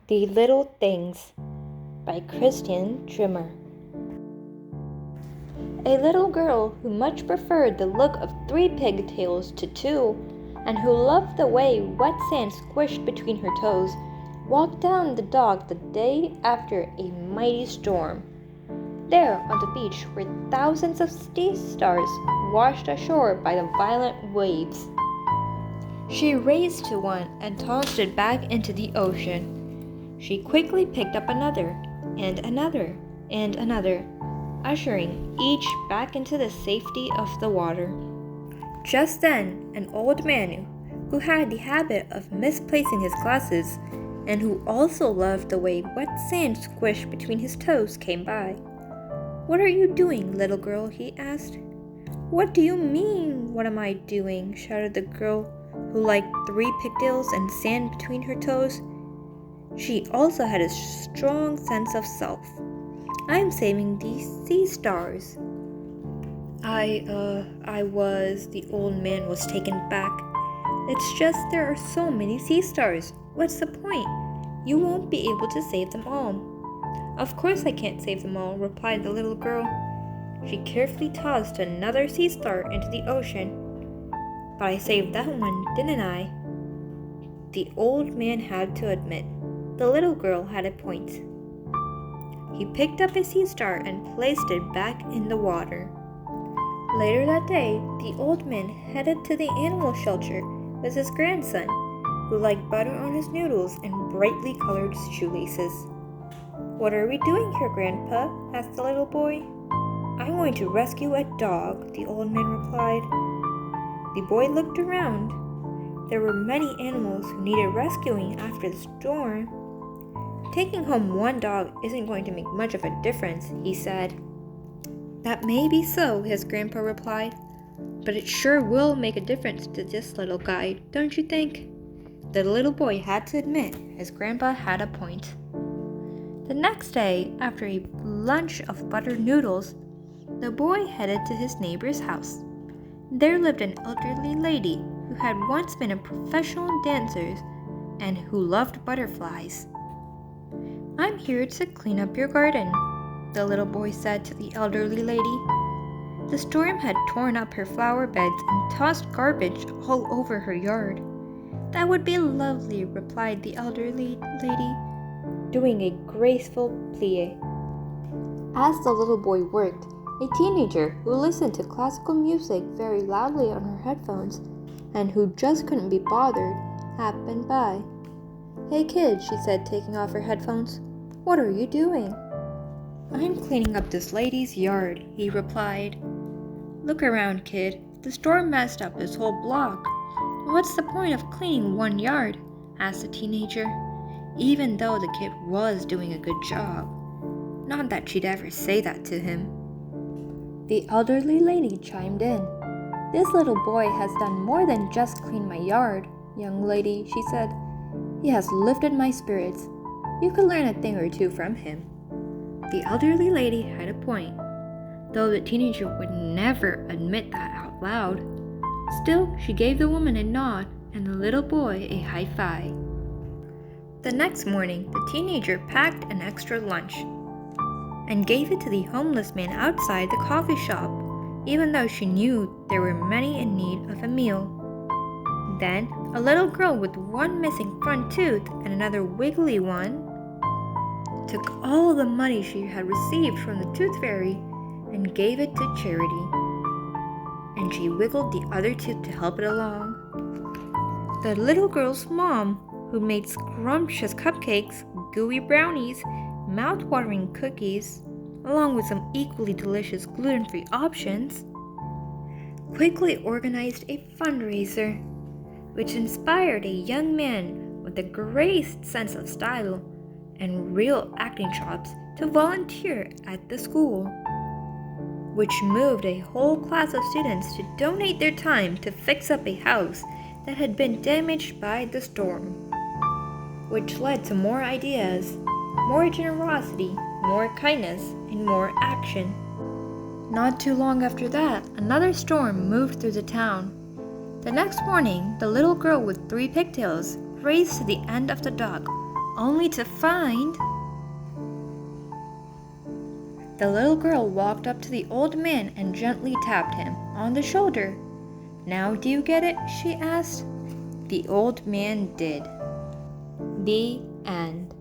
The Little Things by Christian Trimmer. A little girl who much preferred the look of 3 pigtails to 2, and who loved the way wet sand squished between her toes, walked down the dock the day after a mighty storm. There on the beach were thousands of sea stars washed ashore by the violent waves. She raced to one and tossed it back into the ocean. She quickly picked up another, and another, and another, ushering each back into the safety of the water. Just then, an old man who had the habit of misplacing his glasses and who also loved the way wet sand squished between his toes came by. "What are you doing, little girl?" he asked. "What do you mean, what am I doing?" shouted the girl, who liked 3 pigtails and sand between her toes. She also had a strong sense of self. "I'm saving these sea stars." The old man was taken back. "It's just there are so many sea stars. What's the point? You won't be able to save them all." "Of course I can't save them all," replied the little girl. She carefully tossed another sea star into the ocean. "But I saved that one, didn't I?" The old man had to admit the little girl had a point. He picked up a sea star and placed it back in the water. Later that day, the old man headed to the animal shelter with his grandson, who liked butter on his noodles and brightly colored shoelaces. "What are we doing here, Grandpa?" asked the little boy. "I'm going to rescue a dog," the old man replied. The boy looked around. There were many animals who needed rescuing after the storm. "Taking home one dog isn't going to make much of a difference," he said. "That may be so," his grandpa replied, "but it sure will make a difference to this little guy, don't you think?" The little boy had to admit his grandpa had a point. The next day, after a lunch of buttered noodles, the boy headed to his neighbor's house. There lived an elderly lady who had once been a professional dancer and who loved butterflies. "I'm here to clean up your garden," the little boy said to the elderly lady. The storm had torn up her flower beds and tossed garbage all over her yard. "That would be lovely," replied the elderly lady, doing a graceful plie. As the little boy worked, a teenager who listened to classical music very loudly on her headphones and who just couldn't be bothered happened by. "Hey kid," she said, taking off her headphones. "What are you doing?" "I'm cleaning up this lady's yard," he replied. "Look around, kid. The storm messed up this whole block." "What's the point of cleaning one yard?" asked the teenager, even though the kid was doing a good job. Not that she'd ever say that to him. The elderly lady chimed in. "This little boy has done more than just clean my yard, young lady," she said. "He has lifted my spirits. You could learn a thing or two from him." The elderly lady had a point, though the teenager would never admit that out loud. Still, she gave the woman a nod and the little boy a high five. The next morning, the teenager packed an extra lunch and gave it to the homeless man outside the coffee shop, even though she knew there were many in need of a meal. Then, a little girl with one missing front tooth and another wiggly one took all the money she had received from the tooth fairy and gave it to charity. And she wiggled the other tooth to help it along. The little girl's mom, who made scrumptious cupcakes, gooey brownies, mouth-watering cookies, along with some equally delicious gluten-free options, quickly organized a fundraiser, which inspired a young man with a great sense of style and real acting chops to volunteer at the school, which moved a whole class of students to donate their time to fix up a house that had been damaged by the storm, which led to more ideas, more generosity, more kindness, and more action. Not too long after that, another storm moved through the town. The next morning, the little girl with 3 pigtails raced to the end of the dock, only to find... The little girl walked up to the old man and gently tapped him on the shoulder. "Now do you get it?" she asked. The old man did. The end.